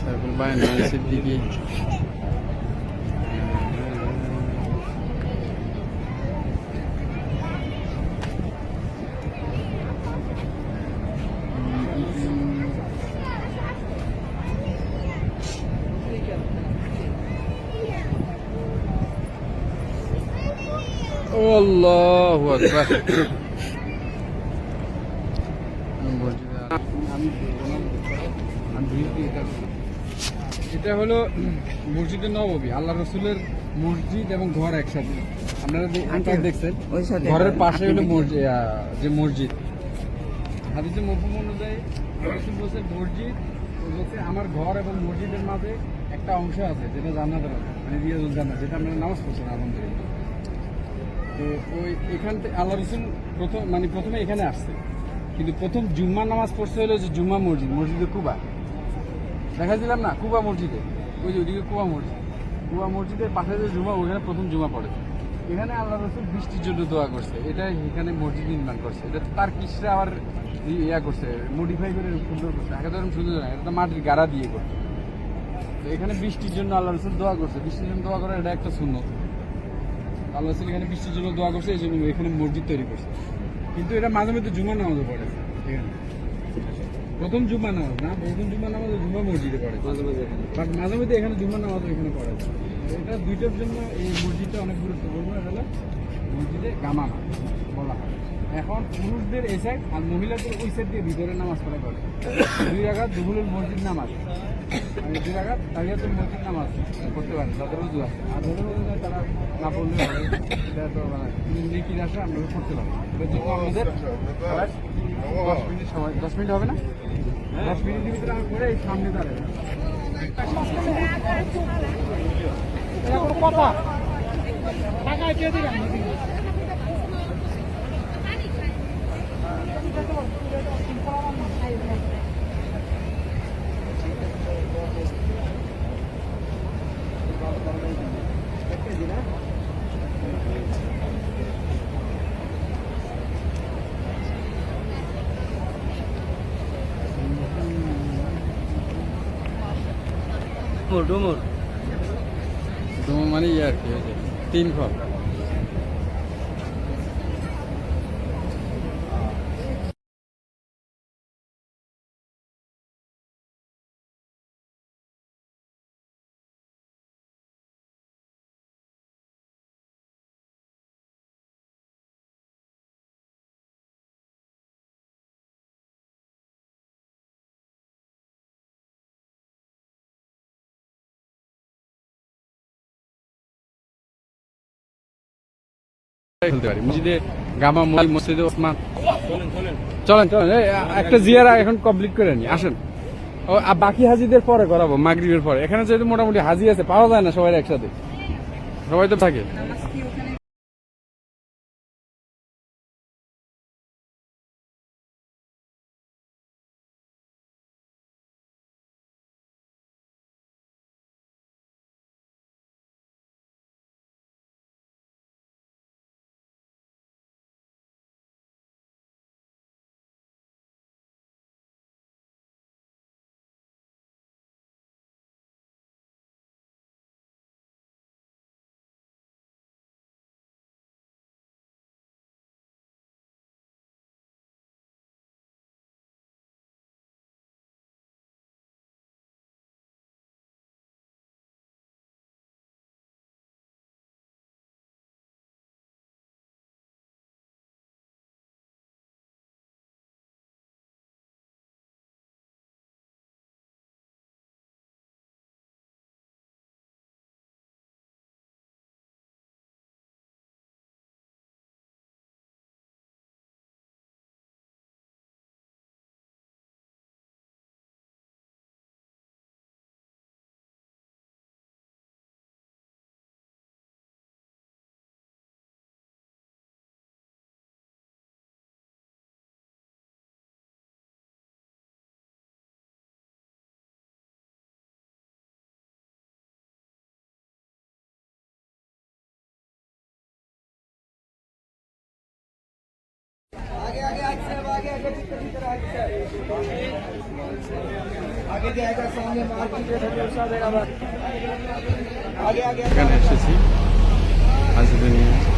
সাইফুল ভাই নয় সিদ্দিকি আল্লাহু আকবার। এটা হলো মসজিদের নববী, আল্লাহ রসুলের মসজিদ এবং ঘর একসাথে। আপনারা দেখছেন ঘরের পাশে হলো যে মসজিদ। হাদিসে মরফুম অনুযায়ী রসুল বলছে মসজিদ বলছে আমার ঘর এবং মসজিদের মাঝে একটা অংশ আছে যেটা জান্নাতের আছে, মানে রিয়াজুল জান্নাত, যেটা আপনারা নামাজ পড়ছেন আলহামদুলিল্লাহ। তো ওই এখান থেকে আল্লাহ রসুল প্রথমে এখানে আসছে, কিন্তু প্রথম জুম্মা নামাজ পড়ছে হলো যে জুম্মা মসজিদে কুবা দেখাচ্ছিলাম না, কুবা মসজিদে, ওই যে ওইদিকে কুবা মসজিদের পাশে যে জুমা, ওইখানে প্রথম জুমা পড়ে। এখানে আল্লাহ রসুল বৃষ্টির জন্য দোয়া করছে, এটা এখানে মসজিদ নির্মাণ করছে। এটা তার কিসরা আবার করছে, মডিফাই করে সুন্দর করছে। আগে তো এরকম সুন্দর না, এটা তো মাটির গাড়া দিয়ে করছে। তো এখানে বৃষ্টির জন্য আল্লাহ রসুল দোয়া করছে, বৃষ্টির জন্য দোয়া করা এটা একটা সুন্নত। আল্লাহ রসুল এখানে বৃষ্টির জন্য দোয়া করছে, এই জন্য এখানে মসজিদ তৈরি করছে। কিন্তু এটা মাঝে মধ্যে জুমার নামাজও পড়ে এখানে। প্রথম জুম্মা নামাজ না, প্রথম জুম্মা নামাজ জুম্মা মসজিদে পড়ে, মাঝে মধ্যে এখানে জুম্মা নামাজও এখানে পড়ে। এটা দুইটার জন্য এই মসজিদটা অনেক গুরুত্বপূর্ণ। এটা হলো মসজিদে গামামা বলা হয়। এখন পুরুষদের এই সাইড আর মহিলাদের ওই সাইড দিয়ে ভিতরে নামাজ পড়া করে। 2 রাকাত দুহুলুল মসজিদ নামাজ, 2 রাকাত তাহিয়াতুল মসজিদ নামাজ করতে পারে যাদের উযু আছে। আর যাদের উযু নেই তারা না পড়লে হবে, এটা তো মানে নেকির আশা আমরা করতে পারি। এটার জন্য আমাদের 10 মিনিট সময়, 10 মিনিট হবে না, 10 মিনিটের ভিতরে আমি করে এই সামনে দাঁড়াই। কথা টাকা দিয়ে দিলাম ডুমুর মানে আর কি 3 ফল। খেলতে পারি মসজিদে গামা মোবাইল, মসজিদে ওসমান। চলেন একটা জিয়ারা এখন কমপ্লিট করে নি, আসেন। ও বাকি হাজিদের পরে করাবো, মাগরিবের পরে। এখানে যেহেতু মোটামুটি হাজি আছে, পাওয়া যায় না সবাই একসাথে, সবাই তো থাকে। এখানে এসেছি হাজিদের নিয়ে